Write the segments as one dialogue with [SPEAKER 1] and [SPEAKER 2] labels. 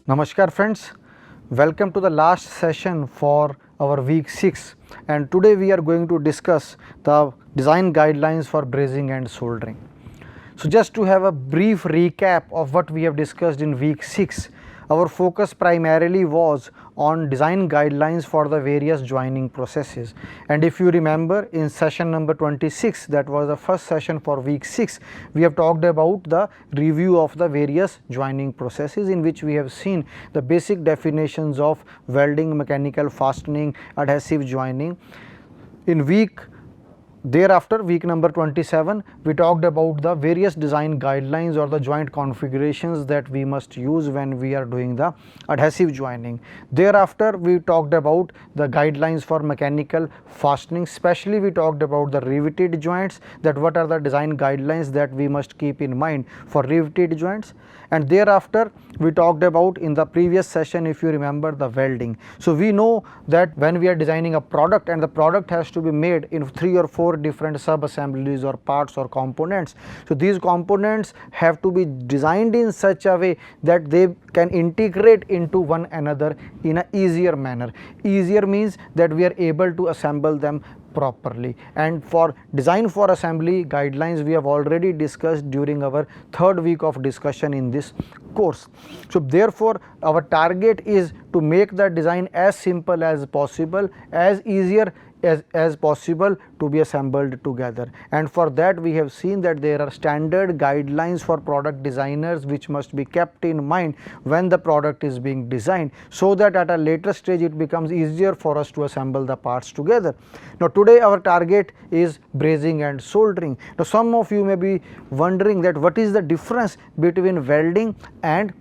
[SPEAKER 1] Namaskar friends, welcome to the last session for our week 6, and today we are going to discuss the design guidelines for brazing and soldering. So just to have a brief recap of what we have discussed in week 6, our focus primarily was on design guidelines for the various joining processes. And if you remember, in session number 26, that was the first session for week 6, we have talked about the review of the various joining processes, in which we have seen the basic definitions of welding, mechanical fastening, adhesive joining. In thereafter, week number 27, we talked about the various design guidelines or the joint configurations that we must use when we are doing the adhesive joining. Thereafter, we talked about the guidelines for mechanical fastening, especially we talked about the riveted joints, that what are the design guidelines that we must keep in mind for riveted joints. And thereafter, we talked about in the previous session, if you remember, the welding. So we know that when we are designing a product and the product has to be made in 3 or 4 different sub assemblies or parts or components. So these components have to be designed in such a way that they can integrate into one another in an easier manner. Easier means that we are able to assemble them properly. And for design for assembly guidelines, we have already discussed during our 3rd week of discussion in this course. So therefore, our target is to make the design as simple as possible, as easier as possible to be assembled together. And for that, we have seen that there are standard guidelines for product designers which must be kept in mind when the product is being designed, so that at a later stage it becomes easier for us to assemble the parts together. Now today our target is brazing and soldering. Now some of you may be wondering that what is the difference between welding and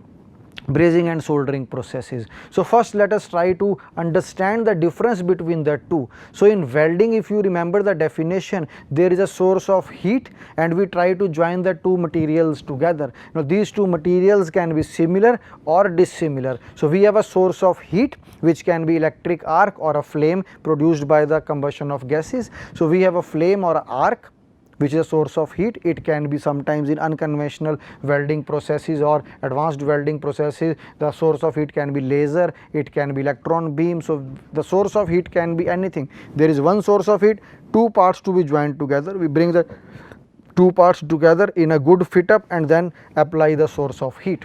[SPEAKER 1] brazing and soldering processes. So first, let us try to understand the difference between the two. So in welding, if you remember the definition, there is a source of heat and we try to join the two materials together. Now these two materials can be similar or dissimilar. So we have a source of heat which can be electric arc or a flame produced by the combustion of gases. So we have a flame or an arc which is a source of heat. It can be sometimes in unconventional welding processes or advanced welding processes, the source of heat can be laser, it can be electron beam. So the source of heat can be anything. There is one source of heat, two parts to be joined together. We bring the two parts together in a good fit up and then apply the source of heat.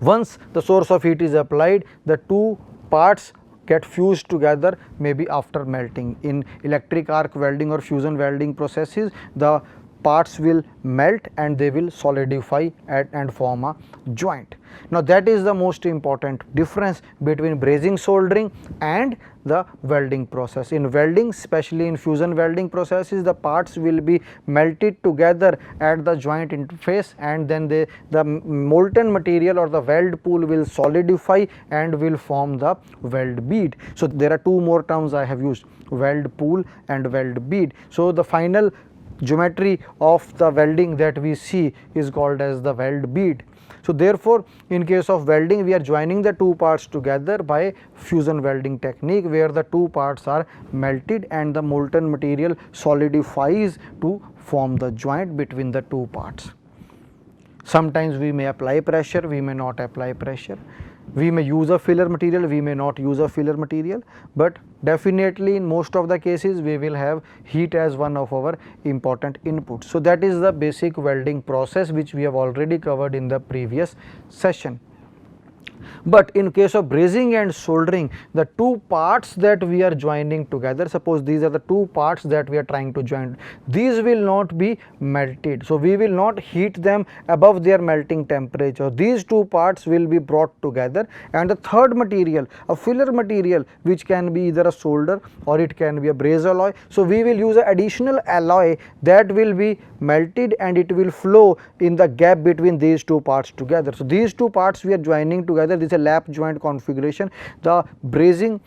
[SPEAKER 1] Once the source of heat is applied, the two parts get fused together, maybe after melting. In electric arc welding or fusion welding processes, the parts will melt and they will solidify and form a joint. Now that is the most important difference between brazing, soldering and the welding process. In welding, especially in fusion welding processes, the parts will be melted together at the joint interface, and then the molten material or the weld pool will solidify and will form the weld bead. So there are two more terms I have used, weld pool and weld bead. So the final geometry of the welding that we see is called as the weld bead. So therefore, in case of welding, we are joining the two parts together by fusion welding technique, where the two parts are melted and the molten material solidifies to form the joint between the two parts. Sometimes we may apply pressure, we may not apply pressure. We may use a filler material, we may not use a filler material, but definitely in most of the cases we will have heat as one of our important inputs. So that is the basic welding process which we have already covered in the previous session. But in case of brazing and soldering, the two parts that we are joining together, suppose these are the two parts that we are trying to join, these will not be melted. So we will not heat them above their melting temperature. These two parts will be brought together, and the third material, a filler material, which can be either a solder or it can be a braze alloy. So we will use an additional alloy that will be melted and it will flow in the gap between these two parts together. So these two parts we are joining together. This is a lap joint configuration. The brazing,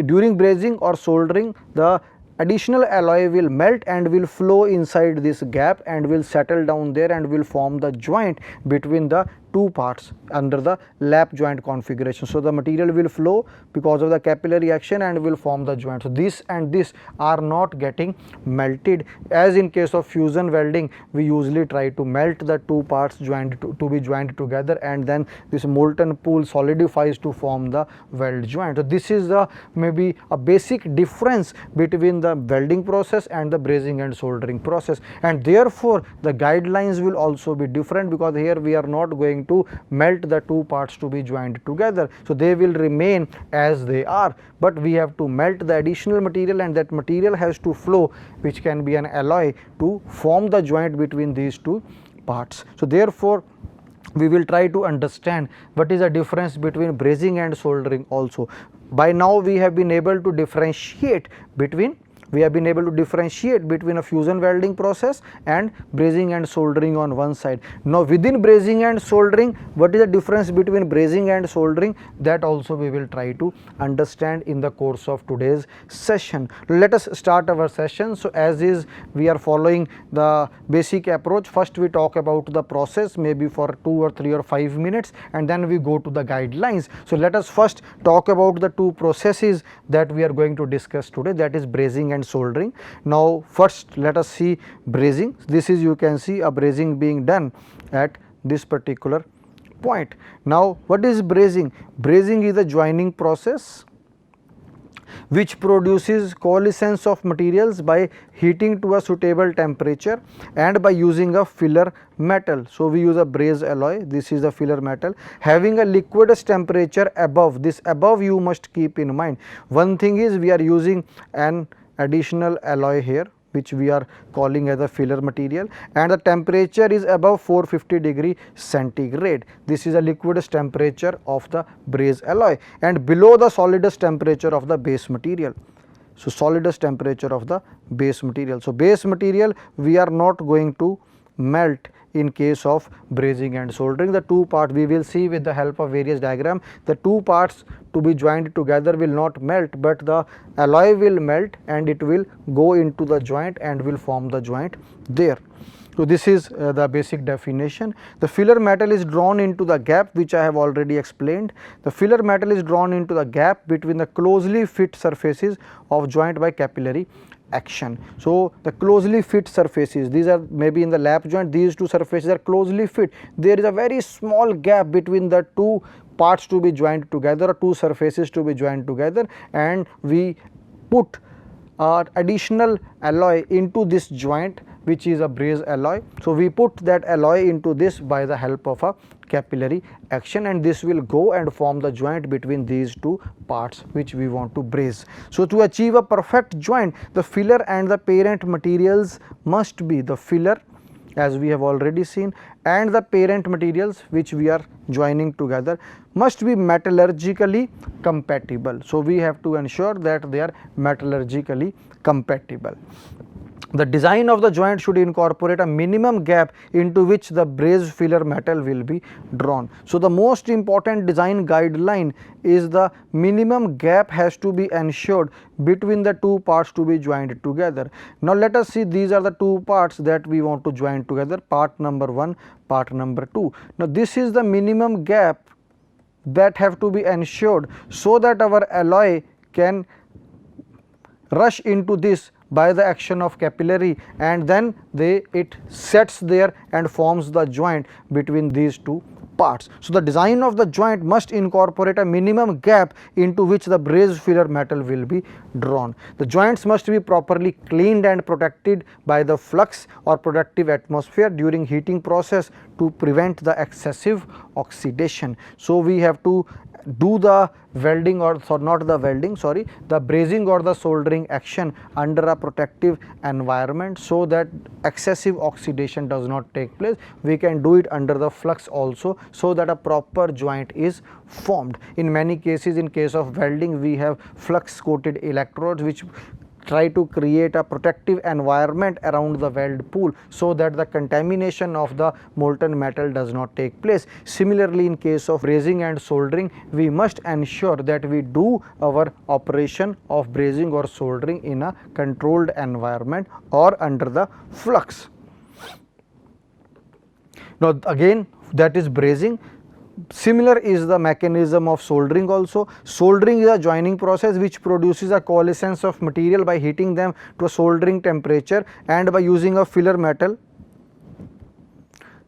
[SPEAKER 1] during brazing or soldering, the additional alloy will melt and will flow inside this gap and will settle down there and will form the joint between the two parts under the lap joint configuration. So the material will flow because of the capillary action and will form the joint. So this and this are not getting melted, as in case of fusion welding we usually try to melt the two parts to be joined together, and then this molten pool solidifies to form the weld joint. So this is the maybe a basic difference between the welding process and the brazing and soldering process, and therefore the guidelines will also be different, because here we are not going to melt the two parts to be joined together. So they will remain as they are, but we have to melt the additional material, and that material has to flow, which can be an alloy, to form the joint between these two parts. So therefore we will try to understand what is the difference between brazing and soldering also. By now we have been able to differentiate between a fusion welding process and brazing and soldering on one side. Now within brazing and soldering, what is the difference between brazing and soldering, that also we will try to understand in the course of today's session. Let us start our session. So as is, we are following the basic approach. First we talk about the process, maybe for 2 or 3 or 5 minutes, and then we go to the guidelines. So let us first talk about the two processes that we are going to discuss today, that is brazing and soldering. Now first let us see brazing. This is, you can see a brazing being done at this particular point. Now what is brazing? Brazing is a joining process which produces coalescence of materials by heating to a suitable temperature and by using a filler metal. So we use a brazed alloy. This is the filler metal having a liquidus temperature above. This above you must keep in mind. One thing is, we are using an additional alloy here, which we are calling as a filler material, and the temperature is above 450 degree centigrade. This is a liquidus temperature of the brazed alloy, and below the solidus temperature of the base material. So solidus temperature of the base material. So base material we are not going to melt in case of brazing and soldering. The two parts we will see with the help of various diagram, the two parts to be joined together will not melt, but the alloy will melt and it will go into the joint and will form the joint there. So this is the basic definition. The filler metal is drawn into the gap, which I have already explained. The filler metal is drawn into the gap between the closely fit surfaces of joint by capillary action. So the closely fit surfaces, these are maybe in the lap joint, these two surfaces are closely fit. There is a very small gap between the two parts to be joined together, or two surfaces to be joined together, and we put additional alloy into this joint, which is a brazed alloy. So we put that alloy into this by the help of a capillary action, and this will go and form the joint between these two parts which we want to braze. So to achieve a perfect joint, the filler and the parent materials must be, the filler as we have already seen and the parent materials which we are joining together must be metallurgically compatible. So we have to ensure that they are metallurgically compatible. The design of the joint should incorporate a minimum gap into which the brazed filler metal will be drawn. So the most important design guideline is the minimum gap has to be ensured between the two parts to be joined together. Now let us see, these are the two parts that we want to join together, part number 1, part number 2. Now this is the minimum gap that have to be ensured so that our alloy can rush into this by the action of capillary, and then it sets there and forms the joint between these two parts. So the design of the joint must incorporate a minimum gap into which the brazed filler metal will be drawn. The joints must be properly cleaned and protected by the flux or productive atmosphere during heating process to prevent the excessive oxidation. So we have to do the welding, or not the welding, sorry, the brazing or the soldering action under a protective environment, so that excessive oxidation does not take place. We can do it under the flux also, so that a proper joint is formed. In many cases, in case of welding, we have flux coated electrodes which try to create a protective environment around the weld pool, so that the contamination of the molten metal does not take place. Similarly, in case of brazing and soldering, we must ensure that we do our operation of brazing or soldering in a controlled environment or under the flux. Now again, that is brazing. Similar is the mechanism of soldering also. Soldering is a joining process which produces a coalescence of material by heating them to a soldering temperature and by using a filler metal.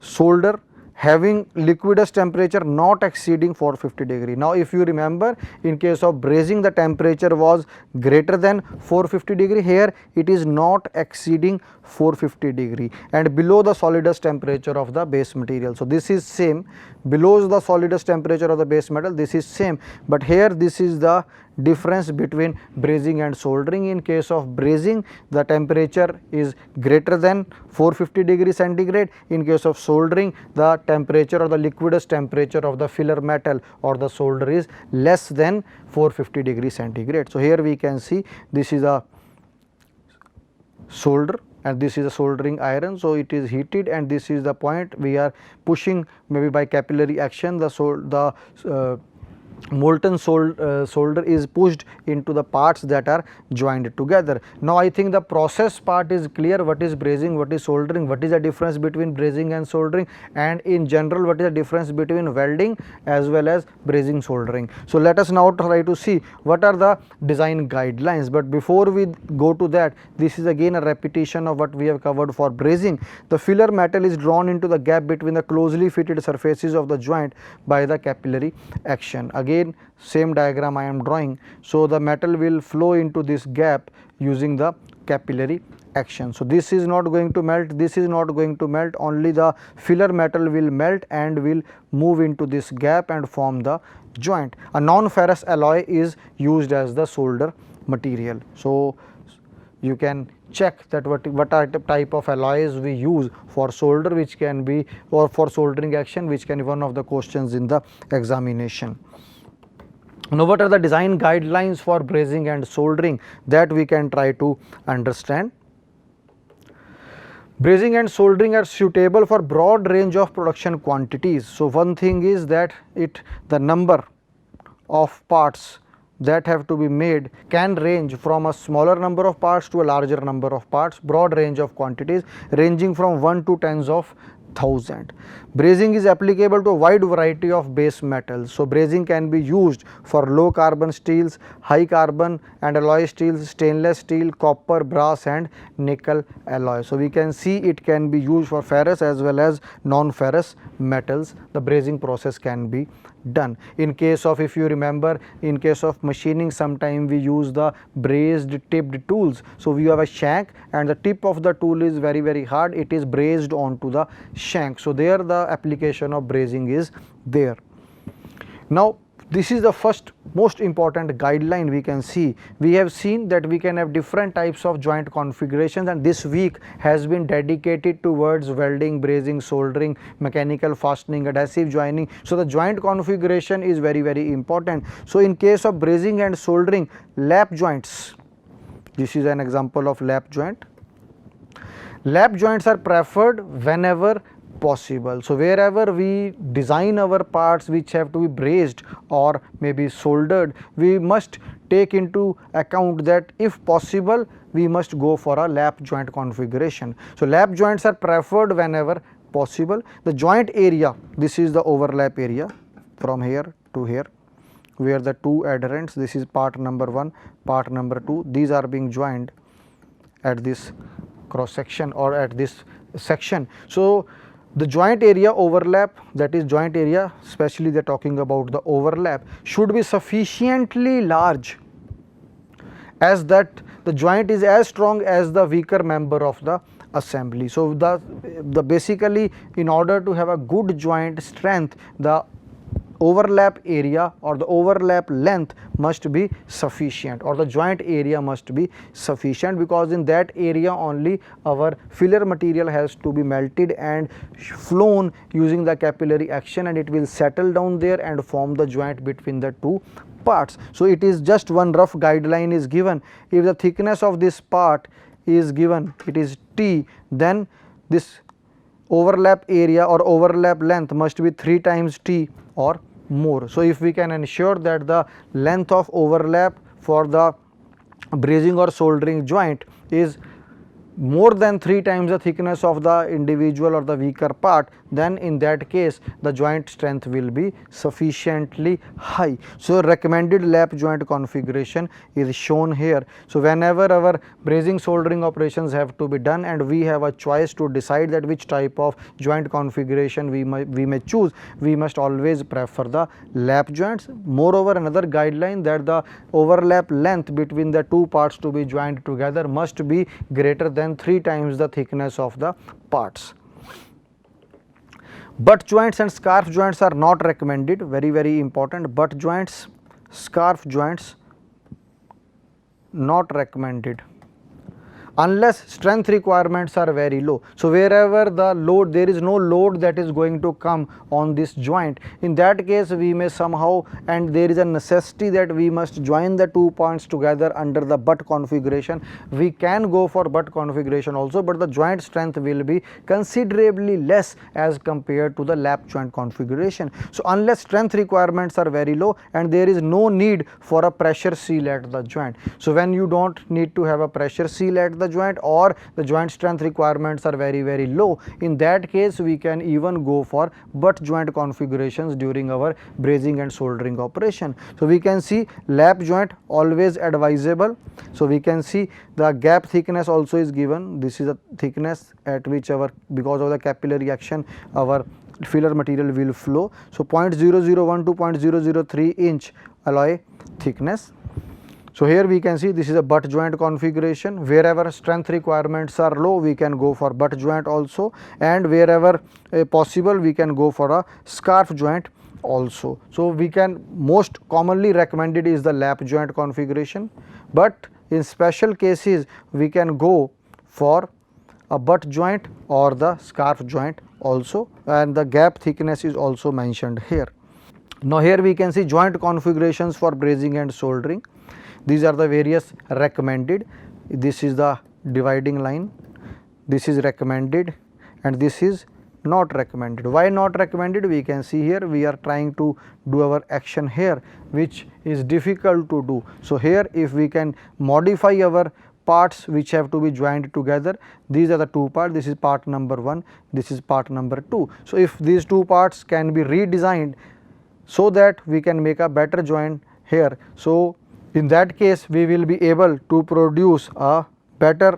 [SPEAKER 1] Solder having liquidus temperature not exceeding 450 degree. Now if you remember, in case of brazing the temperature was greater than 450 degree, here it is not exceeding 450 degree and below the solidus temperature of the base material. So this is same, below the solidus temperature of the base metal, this is same, but here this is the difference between brazing and soldering. In case of brazing, the temperature is greater than 450 degree centigrade. In case of soldering, the temperature or the liquidus temperature of the filler metal or the solder is less than 450 degree centigrade. So here we can see this is a solder and this is a soldering iron. So it is heated and this is the point we are pushing, maybe by capillary action, the molten solder is pushed into the parts that are joined together. Now I think the process part is clear. What is brazing, what is soldering, what is the difference between brazing and soldering, and in general what is the difference between welding as well as brazing soldering. So let us now try to see what are the design guidelines. But before we go to that, this is again a repetition of what we have covered for brazing. The filler metal is drawn into the gap between the closely fitted surfaces of the joint by the capillary action. Again, same diagram I am drawing. So the metal will flow into this gap using the capillary action. So this is not going to melt, this is not going to melt, only the filler metal will melt and will move into this gap and form the joint. A non-ferrous alloy is used as the solder material. So you can check that what are the type of alloys we use for solder, which can be, or for soldering action, which can be one of the questions in the examination. Now what are the design guidelines for brazing and soldering, that we can try to understand. Brazing and soldering are suitable for broad range of production quantities. So one thing is that the number of parts that have to be made can range from a smaller number of parts to a larger number of parts, broad range of quantities ranging from 1 to tens of thousand. Brazing is applicable to a wide variety of base metals. So brazing can be used for low carbon steels, high carbon and alloy steels, stainless steel, copper, brass and nickel alloy. So we can see it can be used for ferrous as well as non-ferrous metals. The brazing process can be done. In case of, if you remember, in case of machining, sometime we use the brazed tipped tools. So we have a shank and the tip of the tool is very hard, it is brazed onto the shank. So there the application of brazing is there. Now this is the first most important guideline we can see. We have seen that we can have different types of joint configurations, and this week has been dedicated towards welding, brazing, soldering, mechanical fastening, adhesive joining. So the joint configuration is very important. So in case of brazing and soldering, lap joints, this is an example of lap joint. Lap joints are preferred whenever possible. So wherever we design our parts which have to be brazed or maybe soldered, we must take into account that if possible we must go for a lap joint configuration. So lap joints are preferred whenever possible. The joint area, this is the overlap area from here to here, where the two adherents, this is part number 1, part number 2, these are being joined at this cross section or at this section. So the joint area overlap, that is joint area, especially they are talking about the overlap, should be sufficiently large as that the joint is as strong as the weaker member of the assembly. So the basically, in order to have a good joint strength, the overlap area or the overlap length must be sufficient, or the joint area must be sufficient, because in that area only our filler material has to be melted and flown using the capillary action, and it will settle down there and form the joint between the two parts. So it is just one rough guideline is given. If the thickness of this part is given, it is T, then this overlap area or overlap length must be 3 times T or more. So if we can ensure that the length of overlap for the brazing or soldering joint is more than 3 times the thickness of the individual or the weaker part, then in that case the joint strength will be sufficiently high. So, recommended lap joint configuration is shown here. So, whenever our brazing soldering operations have to be done and we have a choice to decide that which type of joint configuration we may choose, we must always prefer the lap joints. Moreover, another guideline that the overlap length between the two parts to be joined together must be greater than 3 times the thickness of the parts. Butt joints and scarf joints are not recommended, very important. Butt joints, scarf joints not recommended unless strength requirements are very low. So, wherever the load, there is no load that is going to come on this joint, in that case we may somehow, and there is a necessity that we must join the 2 points together under the butt configuration, we can go for butt configuration also, but the joint strength will be considerably less as compared to the lap joint configuration. So, unless strength requirements are very low and there is no need for a pressure seal at the joint. So, when you do not need to have a pressure seal at the joint or the joint strength requirements are very low, in that case we can even go for butt joint configurations during our brazing and soldering operation. So, we can see lap joint always advisable. So, we can see the gap thickness also is given. This is the thickness at which our, because of the capillary action, our filler material will flow. So, 0.001 to 0.003 inch alloy thickness. So, here we can see this is a butt joint configuration. Wherever strength requirements are low, we can go for butt joint also, and wherever possible we can go for a scarf joint also. So, we can, most commonly recommended is the lap joint configuration, but in special cases we can go for a butt joint or the scarf joint also, and the gap thickness is also mentioned here. Now, here we can see joint configurations for brazing and soldering. These are the various recommended. This is the dividing line, this is recommended, and this is not recommended. Why not recommended? We can see here we are trying to do our action here, which is difficult to do. So, here if we can modify our parts which have to be joined together, these are the two parts, this is part number 1, this is part number 2. So, if these two parts can be redesigned so that we can make a better joint here, so in that case we will be able to produce a better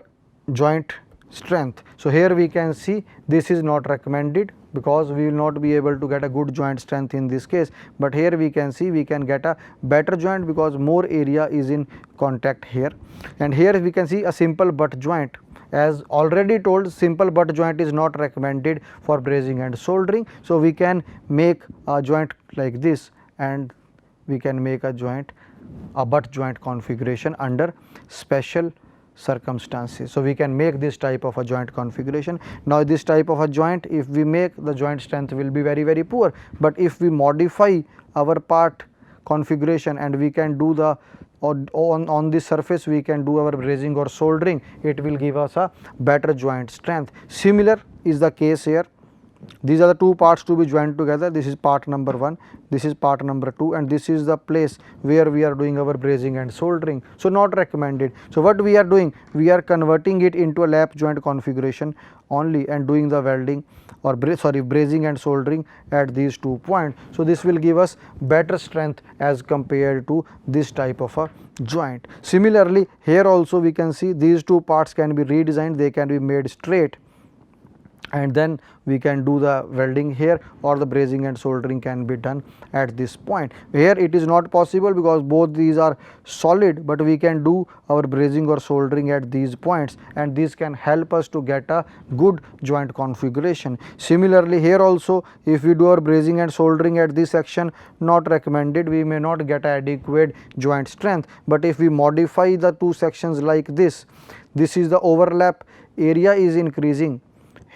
[SPEAKER 1] joint strength. So, here we can see this is not recommended because we will not be able to get a good joint strength in this case, but here we can see we can get a better joint because more area is in contact here. And here we can see a simple butt joint. As already told, simple butt joint is not recommended for brazing and soldering. So, we can make a joint like this and we can make a joint, a butt joint configuration under special circumstances. So, we can make this type of a joint configuration. Now, this type of a joint, if we make, the joint strength will be very poor, but if we modify our part configuration and we can do the, on this surface we can do our brazing or soldering, it will give us a better joint strength. Similar is the case here. These are the two parts to be joined together. This is part number 1, this is part number 2, and this is the place where we are doing our brazing and soldering. So, not recommended. So, what we are doing? We are converting it into a lap joint configuration only and doing the welding or brazing and soldering at these 2 points. So, this will give us better strength as compared to this type of a joint. Similarly, here also we can see these 2 parts can be redesigned, they can be made straight, and then we can do the welding here, or the brazing and soldering can be done at this point. Here it is not possible because both these are solid, but we can do our brazing or soldering at these points, and this can help us to get a good joint configuration. Similarly, here also if we do our brazing and soldering at this section, not recommended, we may not get adequate joint strength, but if we modify the 2 sections like this is the overlap area is increasing.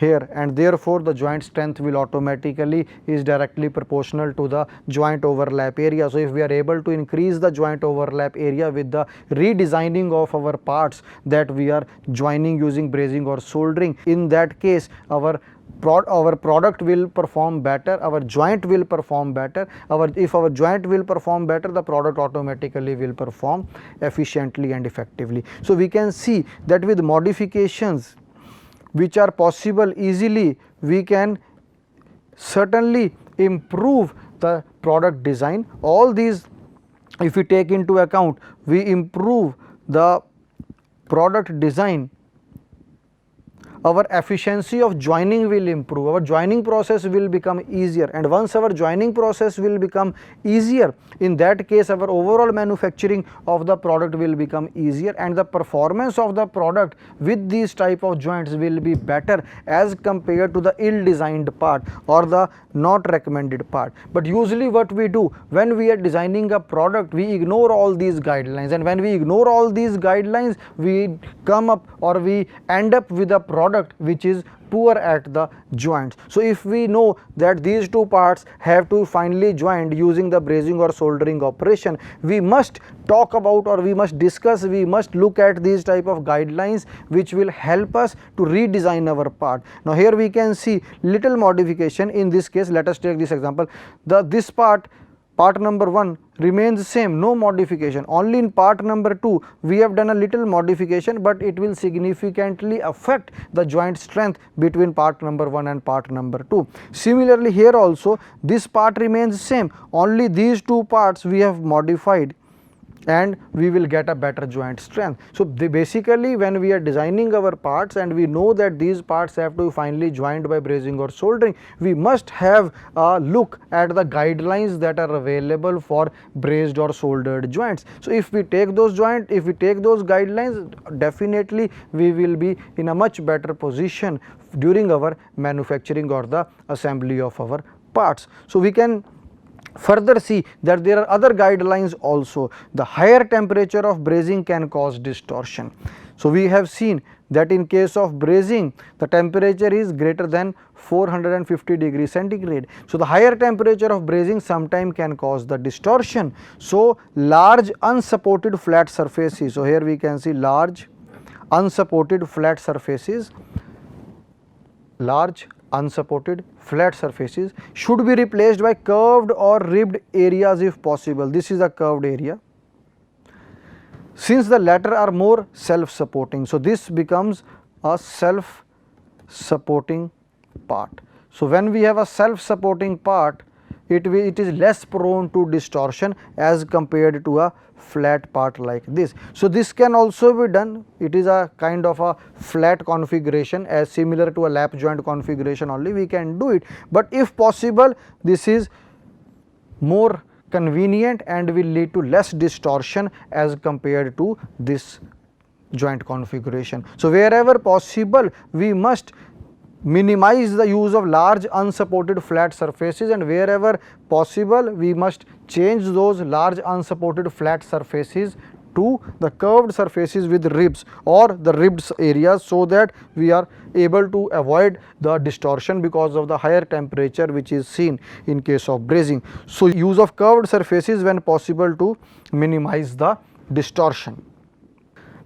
[SPEAKER 1] here, and therefore the joint strength will automatically is directly proportional to the joint overlap area. So if we are able to increase the joint overlap area with the redesigning of our parts that we are joining using brazing or soldering, in that case our product will perform better, our joint will perform better. If our joint will perform better, the product automatically will perform efficiently and effectively. So we can see that with modifications which are possible easily, we can certainly improve the product design. All these, if we take into account, we improve the product design, our efficiency of joining will improve, our joining process will become easier, and once our joining process will become easier, in that case our overall manufacturing of the product will become easier, and the performance of the product with these type of joints will be better as compared to the ill designed part or the not recommended part. But usually what we do when we are designing a product, we ignore all these guidelines, and when we ignore all these guidelines, we come up or we end up with a product which is poor at the joints. So if we know that these two parts have to finally joined using the brazing or soldering operation, we must talk about, or we must discuss, we must look at these type of guidelines which will help us to redesign our part. Now here we can see little modification. In this case, let us take this example. This part number 1 remains same, no modification. Only in part number 2 we have done a little modification, but it will significantly affect the joint strength between part number 1 and part number 2. Similarly here also this part remains same, only these two parts we have modified and we will get a better joint strength. So basically when we are designing our parts and we know that these parts have to be finally joined by brazing or soldering, we must have a look at the guidelines that are available for brazed or soldered joints. So if we take those guidelines, definitely we will be in a much better position during our manufacturing or the assembly of our parts. So we can further see that there are other guidelines also. The higher temperature of brazing can cause distortion. So we have seen that in case of brazing, the temperature is greater than 450 degrees centigrade. So the higher temperature of brazing sometimes can cause the distortion. So large unsupported flat surfaces, so here we can see large unsupported flat surfaces, should be replaced by curved or ribbed areas if possible. This is a curved area, since the latter are more self-supporting. So this becomes a self-supporting part. So when we have a self-supporting part, it is less prone to distortion as compared to a flat part like this. So this can also be done. It is a kind of a flat configuration, as similar to a lap joint configuration only, we can do it. But if possible, this is more convenient and will lead to less distortion as compared to this joint configuration. So wherever possible, we must minimize the use of large unsupported flat surfaces, and wherever possible we must change those large unsupported flat surfaces to the curved surfaces with ribs or the ribbed areas, so that we are able to avoid the distortion because of the higher temperature which is seen in case of brazing. So use of curved surfaces when possible to minimize the distortion.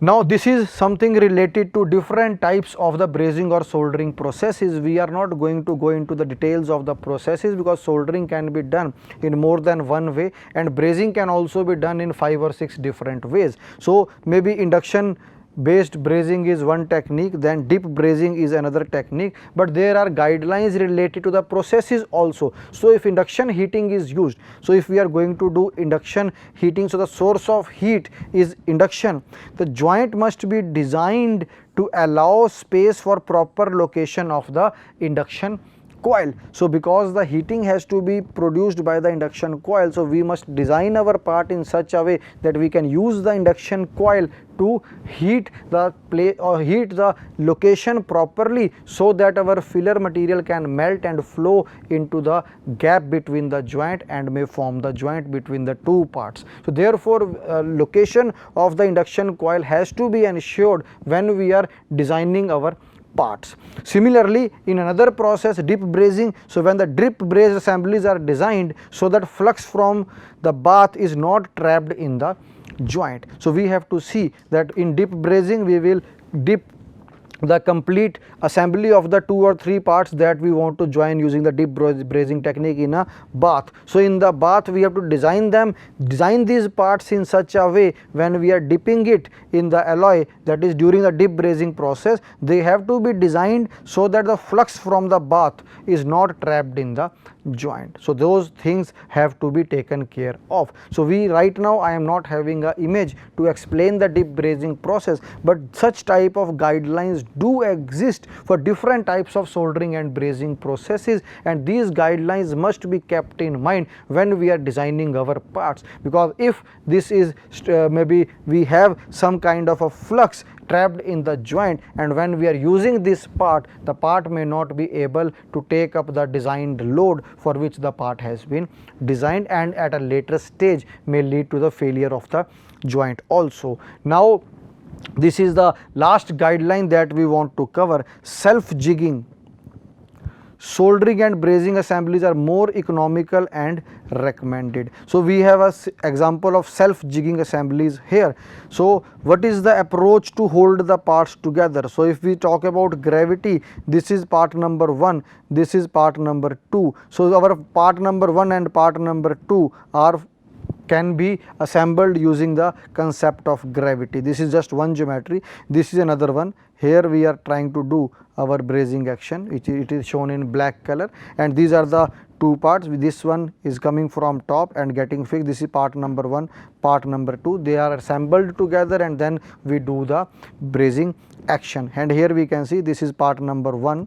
[SPEAKER 1] Now this is something related to different types of the brazing or soldering processes. We are not going to go into the details of the processes because soldering can be done in more than one way and brazing can also be done in 5 or 6 different ways. So maybe induction based brazing is one technique, then dip brazing is another technique, but there are guidelines related to the processes also. So if induction heating is used, so if we are going to do induction heating, so the source of heat is induction, the joint must be designed to allow space for proper location of the induction coil. So because the heating has to be produced by the induction coil, so we must design our part in such a way that we can use the induction coil to heat the location properly, so that our filler material can melt and flow into the gap between the joint and may form the joint between the two parts. So therefore location of the induction coil has to be ensured when we are designing our parts. Similarly, in another process, dip brazing, so when the dip brazed assemblies are designed so that flux from the bath is not trapped in the joint. So we have to see that in dip brazing we will dip the complete assembly of the 2 or 3 parts that we want to join using the dip brazing technique in a bath. So in the bath we have to design these parts in such a way when we are dipping it in the alloy, that is during the dip brazing process, they have to be designed so that the flux from the bath is not trapped in the joint. So those things have to be taken care of. So we right now I am not having a image to explain the dip brazing process, but such type of guidelines do exist for different types of soldering and brazing processes, and these guidelines must be kept in mind when we are designing our parts, because if this is maybe we have some kind of a flux trapped in the joint, and when we are using this part, the part may not be able to take up the designed load for which the part has been designed, and at a later stage may lead to the failure of the joint also. Now this is the last guideline that we want to cover: self jigging. Soldering and brazing assemblies are more economical and recommended. So we have a example of self jigging assemblies here. So what is the approach to hold the parts together? So if we talk about gravity, this is part number 1, this is part number 2. So our part number 1 and part number 2 can be assembled using the concept of gravity. This is just one geometry, this is another one. Here we are trying to do our brazing action, which it is shown in black color, and these are the 2 parts. This one is coming from top and getting fixed. This is part number 1, part number 2. They are assembled together and then we do the brazing action. And here we can see this is part number 1,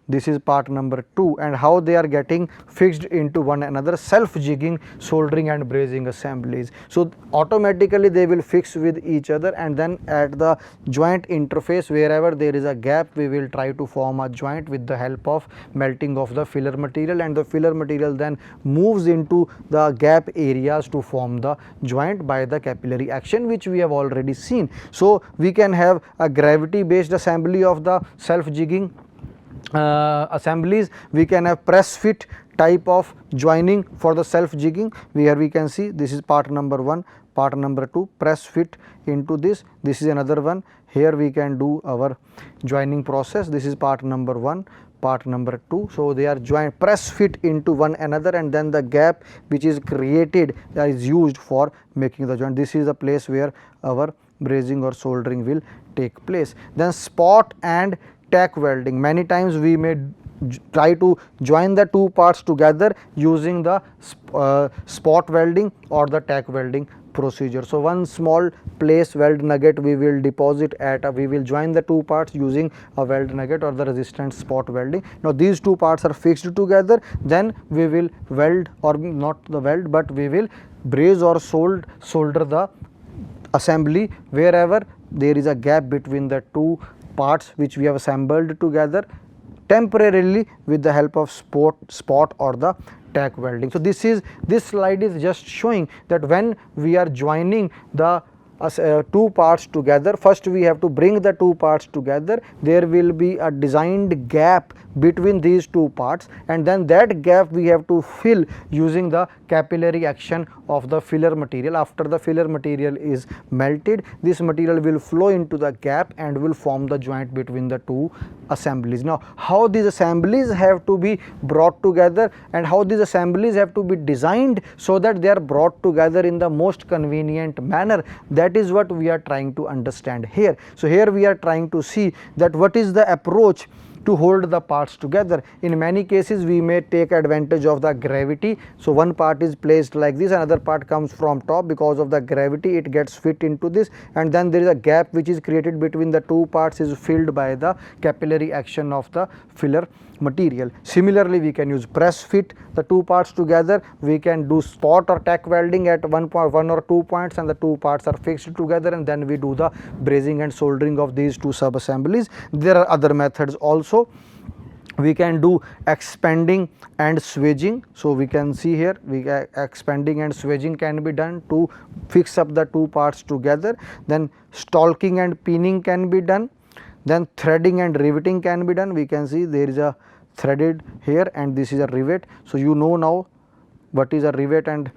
[SPEAKER 1] this is part number 2, and how they are getting fixed into one another, self jigging soldering and brazing assemblies. So automatically they will fix with each other, and then at the joint interface wherever there is a gap, we will try to form a joint with the help of melting of the filler material, and the filler material then moves into the gap areas to form the joint by the capillary action, which we have already seen. So we can have a gravity based assembly of the self jigging assemblies. We can have press fit type of joining for the self jigging, where we can see this is part number 1, part number 2, press fit into this, this is another one. Here we can do our joining process, this is part number 1, part number 2. So they are joined, press fit into one another, and then the gap which is created is used for making the joint. This is the place where our brazing or soldering will take place. Then spot and tack welding. Many times we may try to join the 2 parts together using the spot welding or the tack welding procedure. So one small place weld nugget we will deposit at we will join the 2 parts using a weld nugget or the resistance spot welding. Now these 2 parts are fixed together, then we will weld, or not the weld, but we will braze or solder the assembly wherever there is a gap between the 2 parts which we have assembled together temporarily with the help of spot or the tack welding. So this slide is just showing that when we are joining the 2 parts together, first we have to bring the 2 parts together. There will be a designed gap between these 2 parts, and then that gap we have to fill using the capillary action of the filler material. After the filler material is melted, this material will flow into the gap and will form the joint between the 2 assemblies. Now how these assemblies have to be brought together and how these assemblies have to be designed so that they are brought together in the most convenient manner, that is what we are trying to understand here. So here we are trying to see that what is the approach to hold the parts together. In many cases we may take advantage of the gravity. So one part is placed like this, another part comes from top. Because of the gravity it gets fit into this, and then there is a gap which is created between the 2 parts is filled by the capillary action of the filler material. Similarly we can use press fit the 2 parts together. We can do spot or tack welding at one or 2 points, and the 2 parts are fixed together, and then we do the brazing and soldering of these 2 sub assemblies. There are other methods also. We can do expanding and swedging. So we can see here expanding and swedging can be done to fix up the 2 parts together. Then stalking and pinning can be done. Then threading and riveting can be done. We can see there is a threaded here and this is a rivet. So you know now what is a rivet and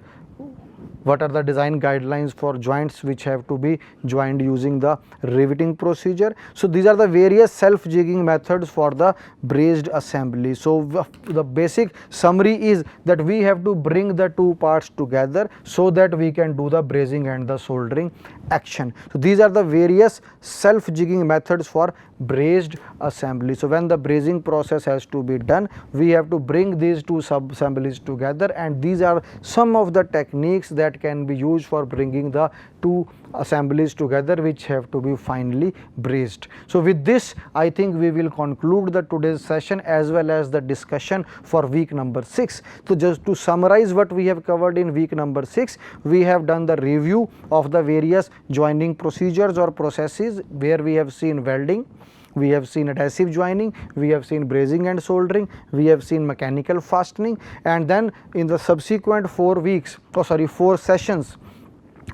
[SPEAKER 1] what are the design guidelines for joints which have to be joined using the riveting procedure. So these are the various self jigging methods for the brazed assembly. So the basic summary is that we have to bring the two parts together so that we can do the brazing and the soldering action. So these are the various self jigging methods for brazed assembly. So when the brazing process has to be done, we have to bring these two sub assemblies together, and these are some of the techniques that can be used for bringing the two assemblies together which have to be finely brazed. So with this, I think we will conclude the today's session as well as the discussion for week number 6. So just to summarize what we have covered in week number 6, we have done the review of the various joining procedures or processes where we have seen welding, we have seen adhesive joining, we have seen brazing and soldering, we have seen mechanical fastening, and then in the subsequent 4 sessions.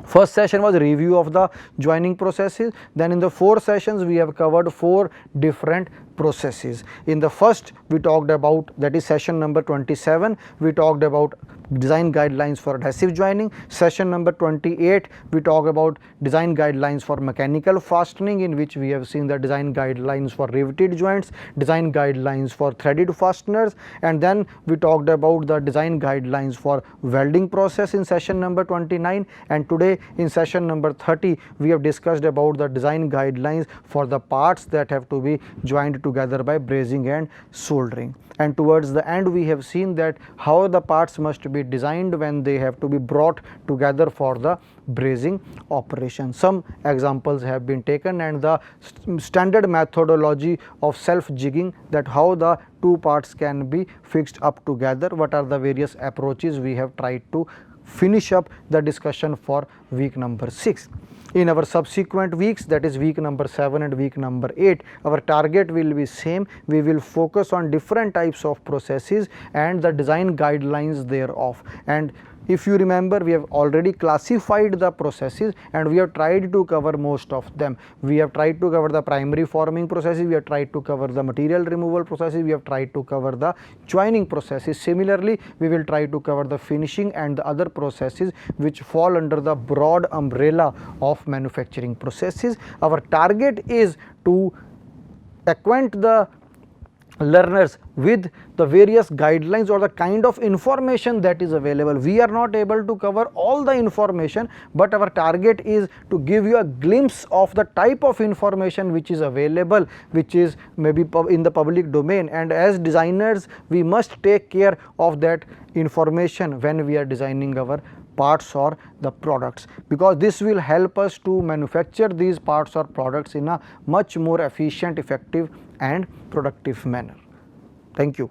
[SPEAKER 1] First session was review of the joining processes. Then in the 4 sessions we have covered 4 different processes. In the first we talked about, that is session number 27, we talked about design guidelines for adhesive joining. Session number 28 we talk about design guidelines for mechanical fastening, in which we have seen the design guidelines for riveted joints, design guidelines for threaded fasteners, and then we talked about the design guidelines for welding process in session number 29, and today in session number 30 we have discussed about the design guidelines for the parts that have to be joined together by brazing and soldering. And towards the end we have seen that how the parts must be designed when they have to be brought together for the brazing operation. Some examples have been taken, and the standard methodology of self jigging, that how the two parts can be fixed up together, what are the various approaches, we have tried to finish up the discussion for week number 6. In our subsequent weeks, that is week number 7 and week number 8, our target will be same. We will focus on different types of processes and the design guidelines thereof. And if you remember, we have already classified the processes and we have tried to cover most of them. We have tried to cover the primary forming processes, we have tried to cover the material removal processes, we have tried to cover the joining processes. Similarly, we will try to cover the finishing and the other processes which fall under the broad umbrella of manufacturing processes. Our target is to acquaint the learners with the various guidelines or the kind of information that is available. We are not able to cover all the information, but our target is to give you a glimpse of the type of information which is available, which is maybe in the public domain, and as designers we must take care of that information when we are designing our parts or the products, because this will help us to manufacture these parts or products in a much more efficient, effective and productive manner. Thank you.